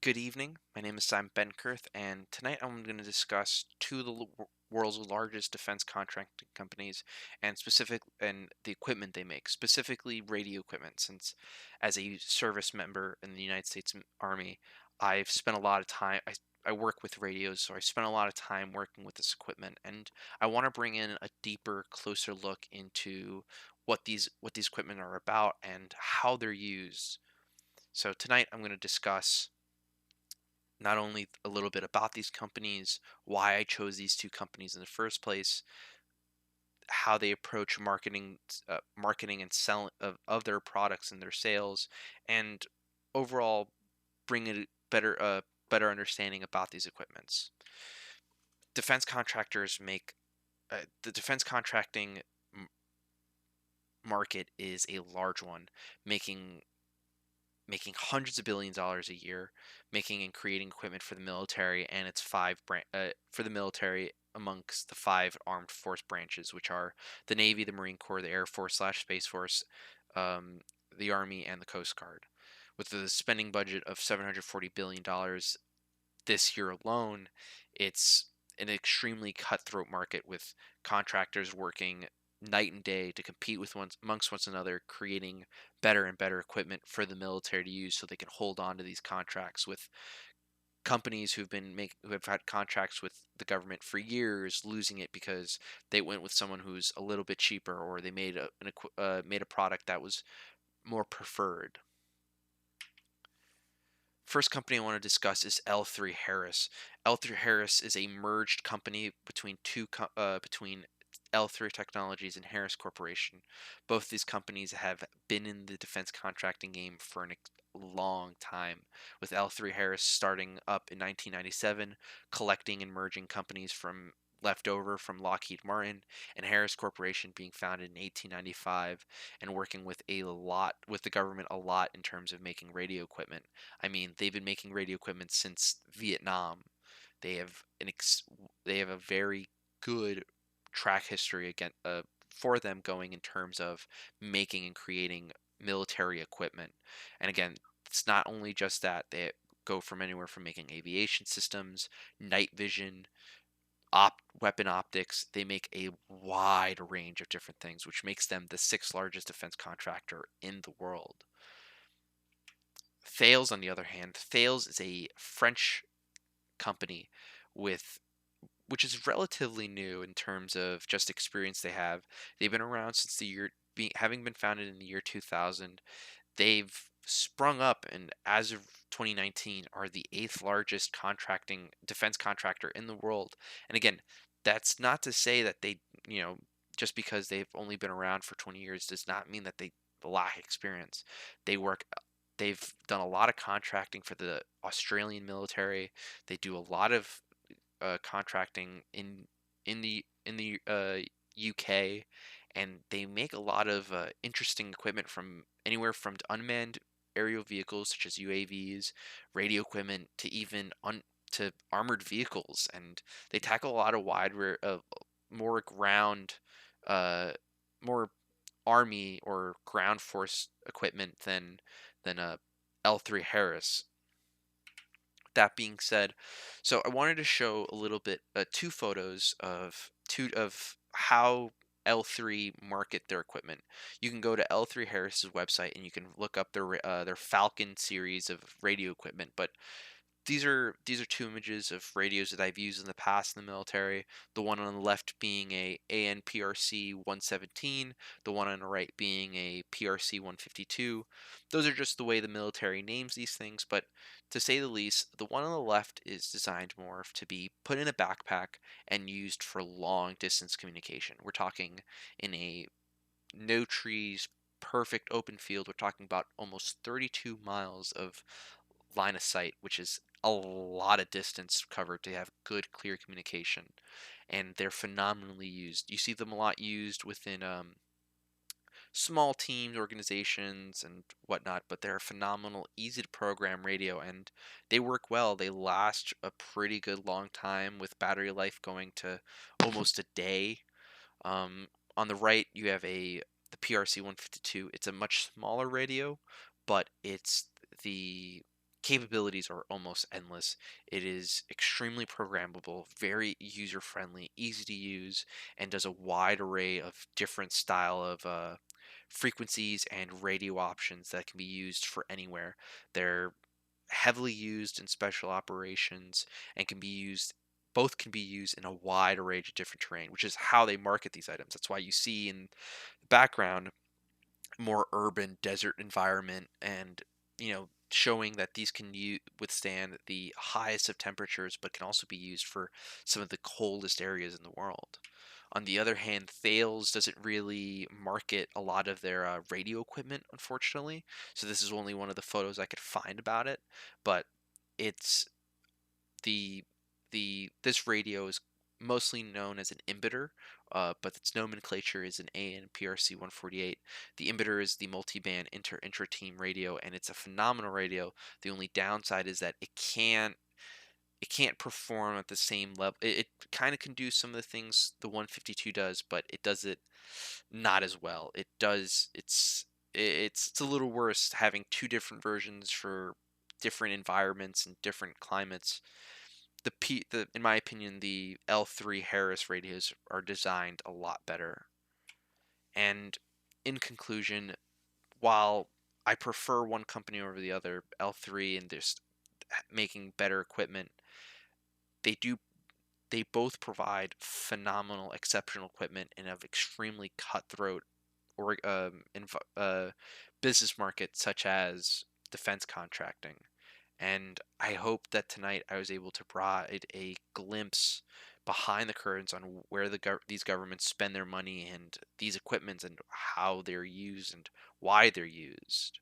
Good evening. My name is Simon Benkirth, and tonight I'm going to discuss two of the world's largest defense contracting companies and the equipment they make, specifically radio equipment. Since as a service member in the United States Army, I've spent a lot of time. I work with radios, so I spent a lot of time working with this equipment, and I want to bring in a deeper, closer look into what these equipment are about and how they're used. So tonight I'm going to discuss not only a little bit about these companies, why I chose these two companies in the first place, how they approach marketing and selling of their products and their sales, and overall bring a better understanding about these equipments. Defense contractors make the defense contracting m- market is a large one, making making hundreds of billions of dollars a year, making and creating equipment for the military and its for the military amongst the five armed force branches, which are the Navy, the Marine Corps, the Air Force/Space Force, um, the Army, and the Coast Guard. With the spending budget of $740 billion this year alone, it's an extremely cutthroat market with contractors working night and day to compete with amongst one another, creating better and better equipment for the military to use so they can hold on to these contracts with companies who have had contracts with the government for years losing it because they went with someone who's a little bit cheaper, or they made a product that was more preferred. First company I want to discuss is L3 Harris. L3 Harris is a merged company between L3 Technologies and Harris Corporation. Both these companies have been in the defense contracting game for a long time, with L3 Harris starting up in 1997, collecting and merging companies from leftover from Lockheed Martin, and Harris Corporation being founded in 1895 and working with the government a lot in terms of making radio equipment. I mean, they've been making radio equipment since Vietnam. They have they have a very good track history for them going in terms of making and creating military equipment. And again, it's not only just that. They go from anywhere from making aviation systems, night vision, weapon optics. They make a wide range of different things, which makes them the sixth largest defense contractor in the world. Thales, on the other hand, Thales is a French company with which is relatively new in terms of just experience they have. They've been around since having been founded in the year 2000. They've sprung up and as of 2019 are the eighth largest contracting defense contractor in the world. And again, that's not to say that just because they've only been around for 20 years does not mean that they lack experience. They work they've done a lot of contracting for the Australian military. They do a lot of contracting in the UK, and they make a lot of interesting equipment from anywhere from unmanned aerial vehicles such as UAVs, radio equipment, to to armored vehicles, and they tackle a lot of more ground, uh, more army or ground force equipment than L3 Harris. That being said, so I wanted to show a little bit, two photos of how L3 market their equipment. You can go to L3 Harris's website and you can look up their Falcon series of radio equipment. But these are two images of radios that I've used in the past in the military. The one on the left being a ANPRC 117, the one on the right being a PRC 152. Those are just the way the military names these things, but to say the least, the one on the left is designed more to be put in a backpack and used for long distance communication. We're talking in a no trees, perfect open field. We're talking about almost 32 miles of line of sight, which is a lot of distance covered to have good, clear communication. And they're phenomenally used. You see them a lot used within small teams, organizations, and whatnot, but they're a phenomenal, easy to program radio, and they work well. They last a pretty good long time with battery life going to almost a day. On the right, you have the PRC 152. It's a much smaller radio, but it's the capabilities are almost endless. It is extremely programmable, very user friendly, easy to use, and does a wide array of different style of frequencies and radio options that can be used for anywhere. They're heavily used in special operations and both can be used in a wide array of different terrain, which is how they market these items. That's why you see in the background more urban desert environment, and showing that these can withstand the highest of temperatures but can also be used for some of the coldest areas in the world. On the other hand, Thales doesn't really market a lot of their radio equipment, unfortunately. So this is only one of the photos I could find about it, but it's the this radio is mostly known as an emitter, but its nomenclature is an ANPRC 148. The emitter is the multi-band intra-team radio, and it's a phenomenal radio. The only downside is that it can't perform at the same level. It kind of can do some of the things the 152 does, but it does it not as well. It does. It's a little worse having two different versions for different environments and different climates. The in my opinion, the L3 Harris radios are designed a lot better. And in conclusion, while I prefer one company over the other, L3 and just making better equipment, they do they both provide phenomenal, exceptional equipment in an extremely cutthroat or business market such as defense contracting. And I hope that tonight I was able to provide a glimpse behind the curtains on where these governments spend their money and these equipments and how they're used and why they're used.